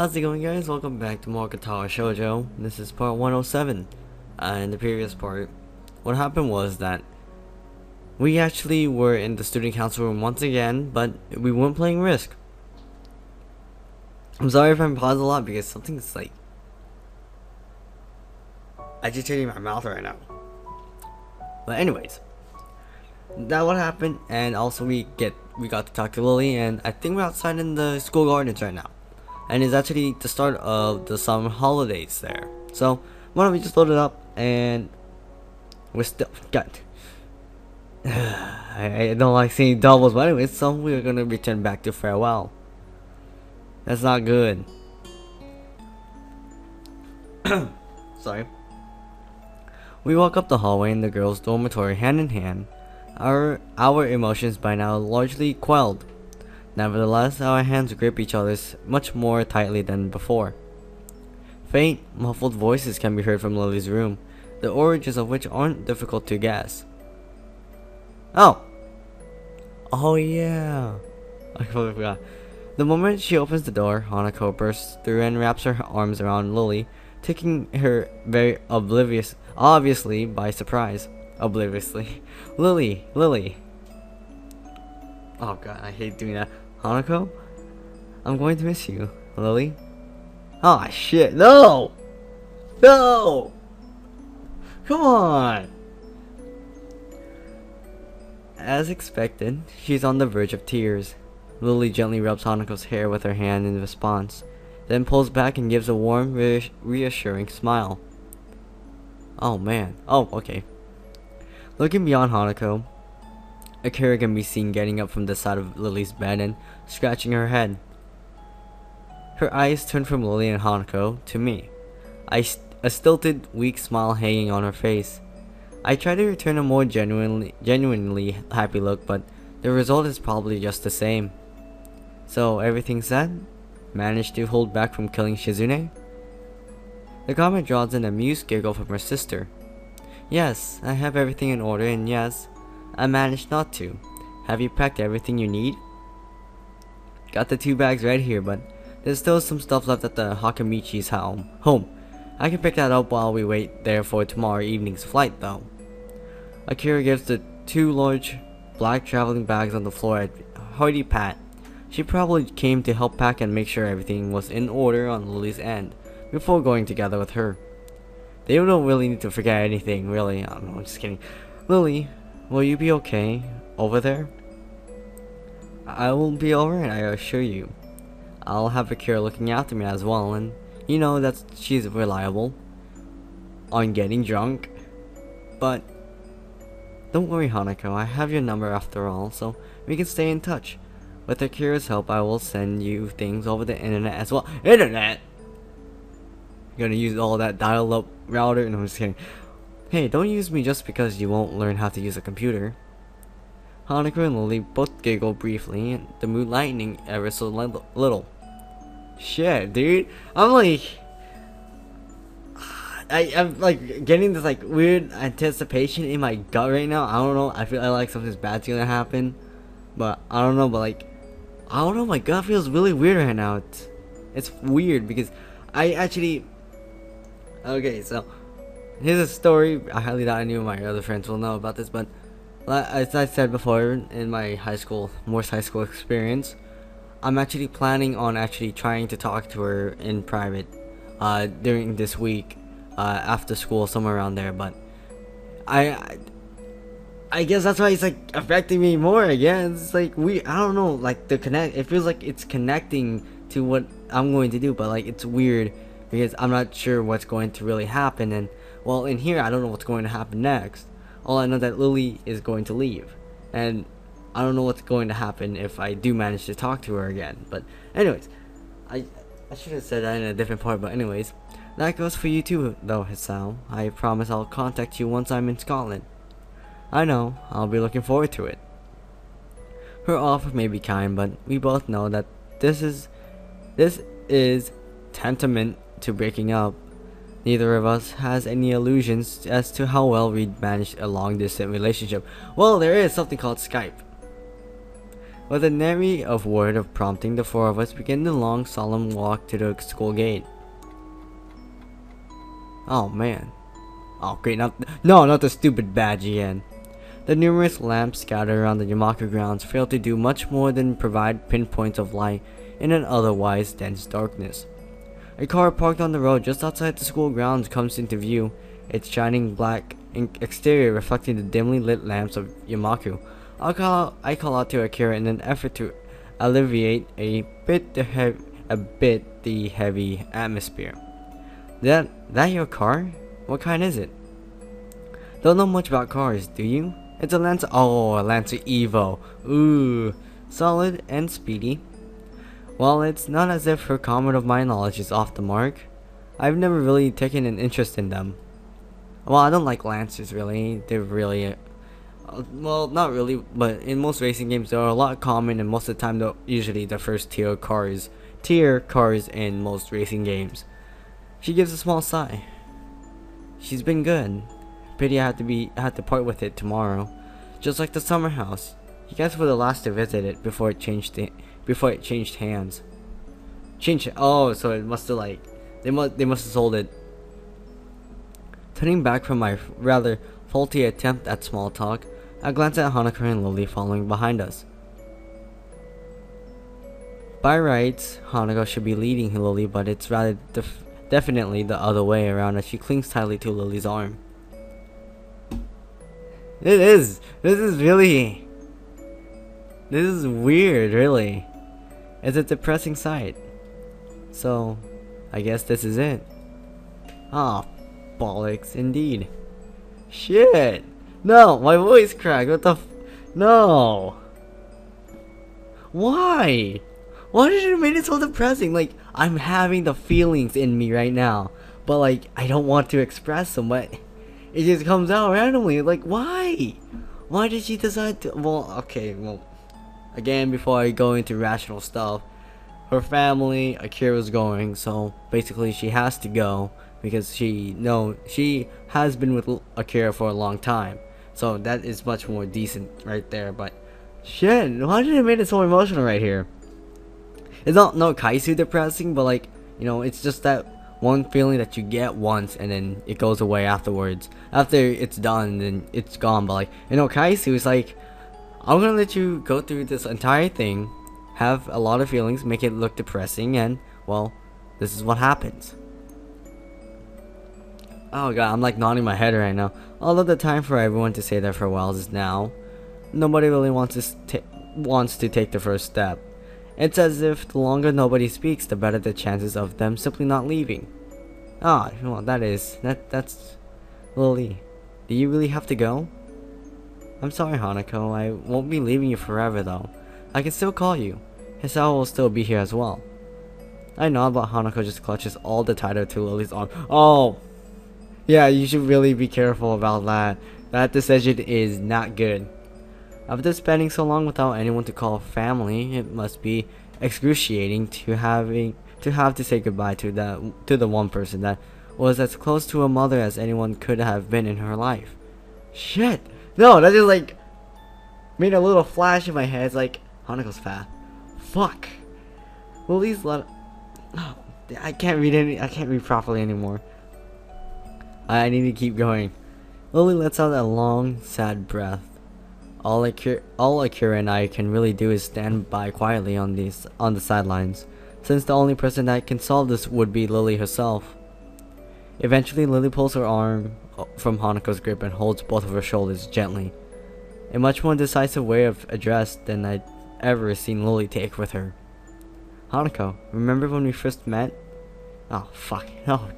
How's it going, guys? Welcome back to more Katawa Shoujo. This is part 107. In the previous part, what happened was that we actually were in the student council room once again, but we weren't playing Risk. I'm sorry if I'm paused a lot because something's like agitating my mouth right now. But anyways, that what happened, and also we got to talk to Lilly, and I think we're outside in the school gardens right now. And it's actually the start of the summer holidays there. So why don't we just load it up, and we're still got. I don't like seeing doubles, but anyways, so we're gonna return back to farewell. That's not good. Sorry. We walk up the hallway in the girls' dormitory hand in hand. Our emotions by now largely quelled. Nevertheless, our hands grip each other's much more tightly than before. Faint, muffled voices can be heard from Lilly's room, the origins of which aren't difficult to guess. Oh yeah. I completely forgot. The moment she opens the door, Hanako bursts through and wraps her arms around Lilly, taking her very obviously by surprise. Obliviously. Lilly. Oh god, I hate doing that. Hanako? I'm going to miss you. Lilly? Oh shit, no! No! Come on! As expected, she's on the verge of tears. Lilly gently rubs Hanako's hair with her hand in response, then pulls back and gives a warm, reassuring smile. Oh man. Oh, okay. Looking beyond Hanako, Akira can be seen getting up from the side of Lilly's bed and scratching her head. Her eyes turn from Lilly and Hanako to me, a stilted, weak smile hanging on her face. I try to return a more genuinely happy look, but the result is probably just the same. So, everything said? Managed to hold back from killing Shizune? The comment draws an amused giggle from her sister. Yes, I have everything in order, and yes, I managed not to. Have you packed everything you need? Got the 2 bags right here, but there's still some stuff left at the Hakamichi's home. I can pick that up while we wait there for tomorrow evening's flight, though. Akira gives the 2 large black traveling bags on the floor a hearty pat. She probably came to help pack and make sure everything was in order on Lily's end before going together with her. They don't really need to forget anything, really. I don't know, I'm just kidding. Lilly, will you be okay over there? I will be alright, I assure you. I'll have Akira looking after me as well, and you know that she's reliable on getting drunk. But don't worry, Hanako, I have your number after all, so we can stay in touch. With Akira's help, I will send you things over the internet as well. Internet? You're gonna use all that dial-up router? No, I'm just kidding. Hey, don't use me just because you won't learn how to use a computer. Hanako and Lilly both giggle briefly, the mood lightening ever so little. Shit, dude. I'm like... I'm like getting this like weird anticipation in my gut right now. I don't know. I feel like something's bad's gonna happen. But I don't know, my gut feels really weird right now. It's weird because I actually... Okay, so here's a story. I highly doubt any of my other friends will know about this, but as I said before, in my Morse high school experience, I'm actually planning on trying to talk to her in private during this week, after school, somewhere around there. But I guess that's why it's like affecting me more again. It's like I don't know, like it feels like it's connecting to what I'm going to do, but like it's weird because I'm not sure what's going to really happen. And well, in here I don't know what's going to happen next. All I know that Lilly is going to leave, and I don't know what's going to happen if I do manage to talk to her again. But anyways, I should have said that in a different part, but anyways, that goes for you too though, Hisao. I promise I'll contact you once I'm in Scotland. I know, I'll be looking forward to it. Her offer may be kind, but we both know that this is tantamount to breaking up. Neither of us has any illusions as to how well we'd manage a long-distance relationship. Well, there is something called Skype. With a nary of word of prompting, the four of us begin the long, solemn walk to the school gate. Oh man. Oh great, not the stupid badge again. The numerous lamps scattered around the Yamaku grounds fail to do much more than provide pinpoints of light in an otherwise dense darkness. A car parked on the road just outside the school grounds comes into view, its shining black exterior reflecting the dimly lit lamps of Yamaku. I call out to Akira in an effort to alleviate a bit the heavy atmosphere. That your car? What kind is it? Don't know much about cars, do you? It's a Lancer. Oh, a Lancer Evo. Ooh, solid and speedy. Well, it's not as if her comment of my knowledge is off the mark. I've never really taken an interest in them. Well, I don't like Lancers really. They're really, well, not really, but in most racing games, they're a lot common, and most of the time, they're usually the first tier cars in most racing games. She gives a small sigh. She's been good. Pity I had to part with it tomorrow. Just like the summer house. You guys were the last to visit it before it changed hands. Oh, so it must have they must have sold it. Turning back from my rather faulty attempt at small talk, I glance at Hanako and Lilly following behind us. By rights, Hanako should be leading Lilly, but it's rather definitely the other way around as she clings tightly to Lily's arm. This is weird, really. It's a depressing sight. So, I guess this is it. Ah, bollocks, indeed. Shit! No, my voice cracked. What the no! Why? Why did it make it so depressing? Like, I'm having the feelings in me right now, but like, I don't want to express them, but it just comes out randomly. Like, why? Why did she decide to? Well, okay, well, again, before I go into rational stuff, her family, Akira's going, so basically she has to go because she has been with Akira for a long time. So that is much more decent right there. But shit, why did it make it so emotional right here? It's not kaisu depressing, but like, you know, it's just that one feeling that you get once and then it goes away afterwards. After it's done, then it's gone. But like, you know, kaisu is like, I'm gonna let you go through this entire thing, have a lot of feelings, make it look depressing, and well, this is what happens. Oh god, I'm like nodding my head right now. Although the time for everyone to say their farewells is now, nobody really wants to take the first step. It's as if the longer nobody speaks, the better the chances of them simply not leaving. Ah, well, that's Lilly. Do you really have to go? I'm sorry, Hanako. I won't be leaving you forever, though. I can still call you. Hisao will still be here as well. I nod, but Hanako just clutches all the tighter to Lily's arm. Oh! Yeah, you should really be careful about that. That decision is not good. After spending so long without anyone to call family, it must be excruciating to have to say goodbye to the one person that was as close to a mother as anyone could have been in her life. Shit! No, that just like made a little flash in my head. It's like, Hanako's fat. Fuck. Lily's let. Oh, I can't read properly anymore. I need to keep going. Lilly lets out a long, sad breath. All Akira and I can really do is stand by quietly on the sidelines, since the only person that can solve this would be Lilly herself. Eventually, Lilly pulls her arm from Hanako's grip and holds both of her shoulders gently. A much more decisive way of address than I'd ever seen Lilly take with her. Hanako, remember when we first met? Oh, fuck. Oh,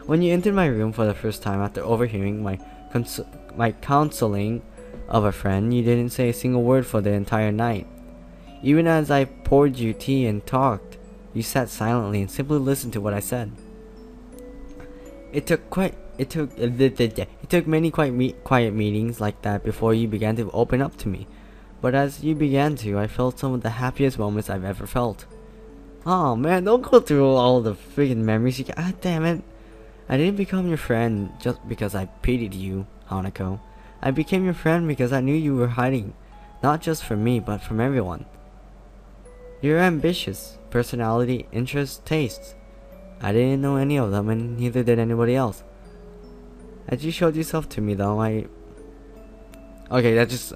when you entered my room for the first time after overhearing my counseling of a friend, you didn't say a single word for the entire night. Even as I poured you tea and talked, you sat silently and simply listened to what I said. It took many quiet meetings like that before you began to open up to me. But as you began to, I felt some of the happiest moments I've ever felt. Oh man, don't go through all the freaking memories you got. Ah, damn it. I didn't become your friend just because I pitied you, Hanako. I became your friend because I knew you were hiding, not just from me, but from everyone. You're ambitious. Personality, interests, tastes. I didn't know any of them, and neither did anybody else. As you showed yourself to me, though, Okay, I just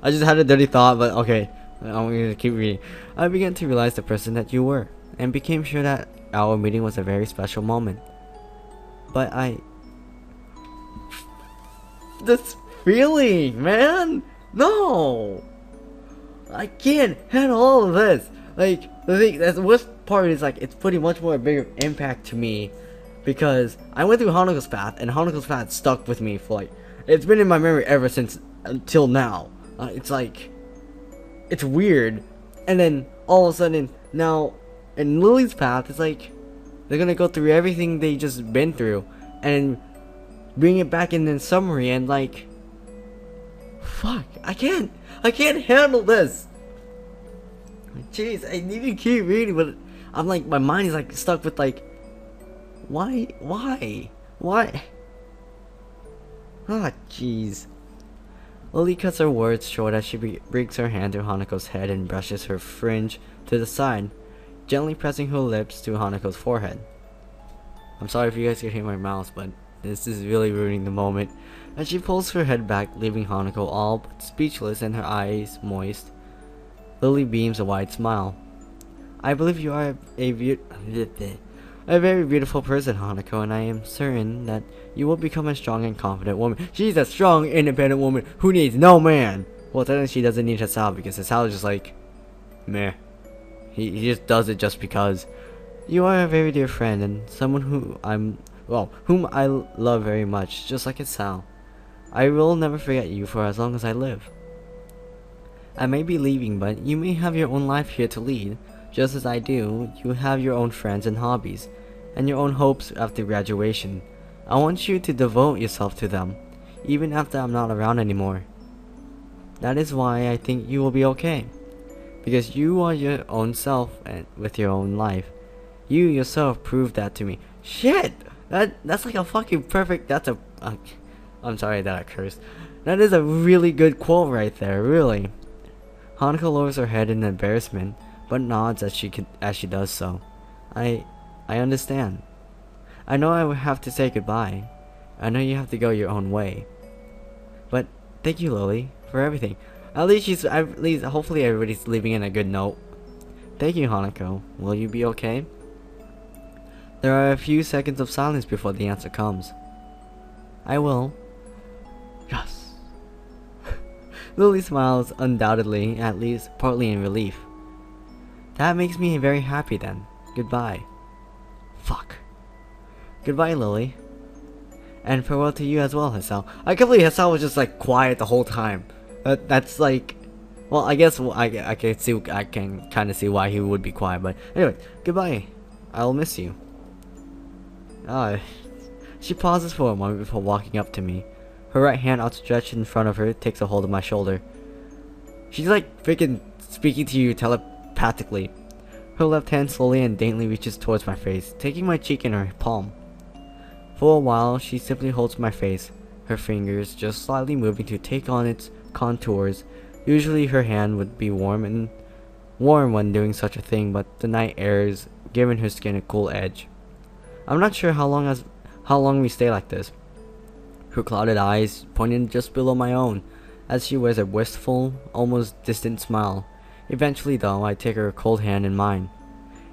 had a dirty thought, but okay. I'm gonna keep reading. I began to realize the person that you were, and became sure that our meeting was a very special moment. But this feeling, man! No! I can't handle all of this! Like, the worst part is, like, it's putting much more bigger impact to me, because I went through Hanako's path, and Hanako's path stuck with me for, like, it's been in my memory ever since, until now. It's like, it's weird, and then, all of a sudden, now, in Lily's path, it's like, they're gonna go through everything they just been through, and bring it back in summary, and like, fuck, I can't handle this. Jeez, I need to keep reading, but I'm like, my mind is like stuck with like, why? Ah, jeez. Lily cuts her words short as she brings her hand through Hanako's head and brushes her fringe to the side, gently pressing her lips to Hanako's forehead. I'm sorry if you guys can hear my mouse, but this is really ruining the moment. As she pulls her head back, leaving Hanako all but speechless and her eyes moist, Lily beams a wide smile. I believe you are a very beautiful person, Hanako, and I am certain that you will become a strong and confident woman. She's a strong, independent woman who needs no man! Well, technically she doesn't need Hisao, because Hisao is just like, meh. He just does it just because. You are a very dear friend, and someone whom I love very much, just like Hisao. I will never forget you for as long as I live. I may be leaving, but you may have your own life here to lead. Just as I do, you have your own friends and hobbies, and your own hopes after graduation. I want you to devote yourself to them, even after I'm not around anymore. That is why I think you will be okay. Because you are your own self and with your own life. You yourself proved that to me. Shit! That's like a fucking perfect, I'm sorry that I cursed. That is a really good quote right there, really. Hanako lowers her head in embarrassment, but nods as she does so. I understand. I know I will have to say goodbye. I know you have to go your own way. But thank you, Lily, for everything. At least hopefully everybody's leaving in a good note. Thank you, Hanako. Will you be okay? There are a few seconds of silence before the answer comes. I will. Yes. Lily smiles, undoubtedly, at least partly in relief. That makes me very happy then. Goodbye. Fuck. Goodbye, Lily. And farewell to you as well, Hisao. I can't believe Hisao was just like quiet the whole time. That's like, well, I guess I can kind of see why he would be quiet. But anyway, goodbye. I'll miss you. She pauses for a moment before walking up to me. Her right hand outstretched in front of her takes a hold of my shoulder. She's like freaking speaking to you telepathically. Her left hand slowly and daintily reaches towards my face, taking my cheek in her palm. For a while, she simply holds my face, her fingers just slightly moving to take on its contours. Usually her hand would be warm when doing such a thing, but the night air has given her skin a cool edge. I'm not sure how long we stay like this. Her clouded eyes pointed just below my own, as she wears a wistful, almost distant smile. Eventually, though, I take her cold hand in mine.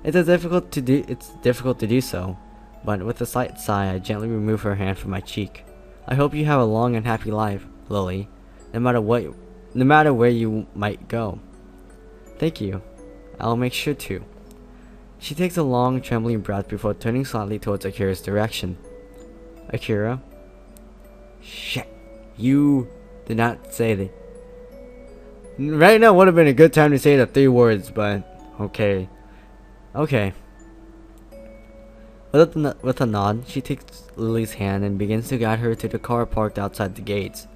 It's difficult to do so, but with a slight sigh, I gently remove her hand from my cheek. I hope you have a long and happy life, Lily, no matter where you might go. Thank you. I'll make sure to. She takes a long, trembling breath before turning slightly towards Akira's direction. Akira? Shit. You did not say that. Right now would have been a good time to say the 3 words, but okay. Okay. With a nod, she takes Lily's hand and begins to guide her to the car parked outside the gates.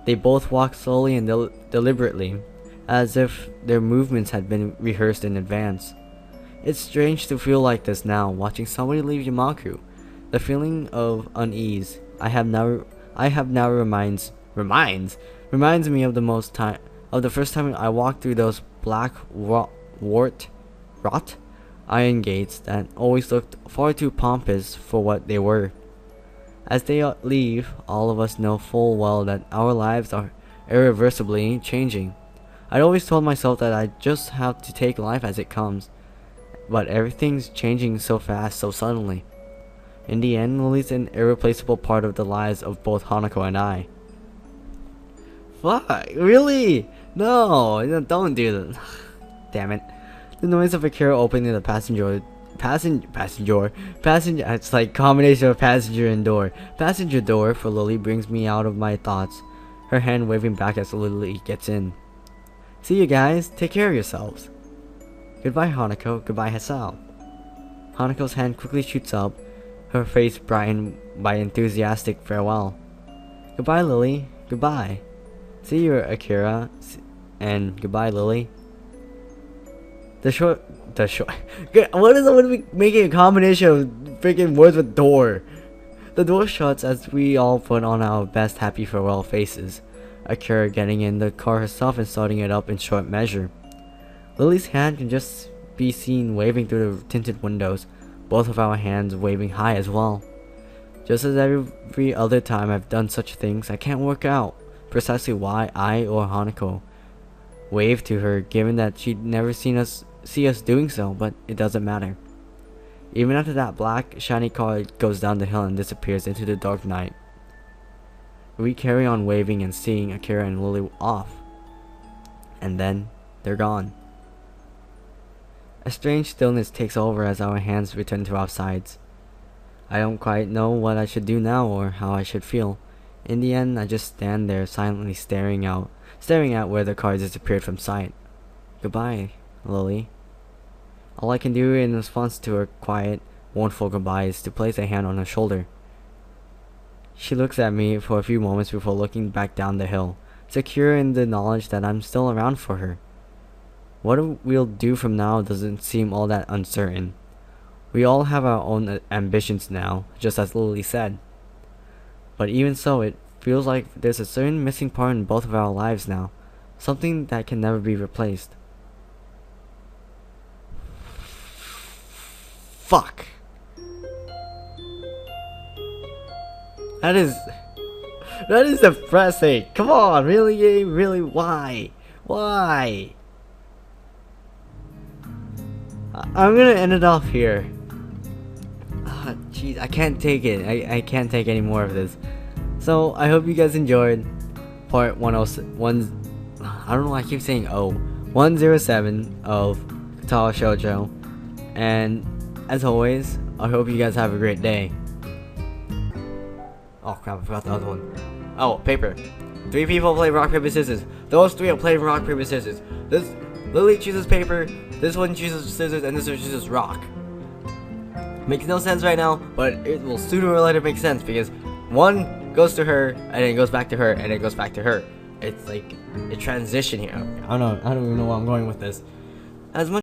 They both walk slowly and deliberately, as if their movements had been rehearsed in advance. It's strange to feel like this now, watching somebody leave Yamaku. The feeling of unease I have now reminds me of the first time I walked through those black wrought iron gates that always looked far too pompous for what they were. As they leave, all of us know full well that our lives are irreversibly changing. I'd always told myself that I just have to take life as it comes, but everything's changing so fast, so suddenly. In the end, Lily's an irreplaceable part of the lives of both Hanako and I. Fuck, really? No, don't do that. Damn it. The noise of Akira opening the passenger, it's like combination of passenger and door. Passenger door for Lily brings me out of my thoughts, her hand waving back as Lily gets in. See you guys, take care of yourselves. Goodbye Hanako, goodbye Hisao. Hanako's hand quickly shoots up, her face brightened by enthusiastic farewell. Goodbye Lily, goodbye. See you Akira, and goodbye Lily. What is it making a combination of freaking words with door? The door shuts as we all put on our best happy farewell faces. Akira getting in the car herself and starting it up in short measure. Lily's hand can just be seen waving through the tinted windows, both of our hands waving high as well. Just as every other time I've done such things, I can't work out precisely why I or Hanako waved to her, given that she'd never see us doing so, but it doesn't matter. Even after that black, shiny car goes down the hill and disappears into the dark night, we carry on waving and seeing Akira and Lily off. And then, they're gone. A strange stillness takes over as our hands return to our sides. I don't quite know what I should do now or how I should feel. In the end, I just stand there silently staring at where the car disappeared from sight. Goodbye, Lily. All I can do in response to her quiet, mournful goodbye is to place a hand on her shoulder. She looks at me for a few moments before looking back down the hill, secure in the knowledge that I'm still around for her. What we'll do from now doesn't seem all that uncertain. We all have our own ambitions now, just as Lily said. But even so, it feels like there's a certain missing part in both of our lives now, something that can never be replaced. Fuck. That is depressing. Come on, really, game? Really, why? Why? I'm gonna end it off here. Jeez, I can't take it. I can't take any more of this. So, I hope you guys enjoyed part 101. I don't know why I keep saying 107 of Katawa Shoujo. And, as always, I hope you guys have a great day. Oh crap, I forgot the other one. Oh, paper. 3 people play rock, paper, scissors. Those 3 are playing rock, paper, scissors. This Lily chooses paper, this one chooses scissors, and this one chooses rock. Makes no sense right now, but it will sooner or later make sense because one goes to her, and then it goes back to her, and it goes back to her. It's like a transition here. I don't even know where I'm going with this. As much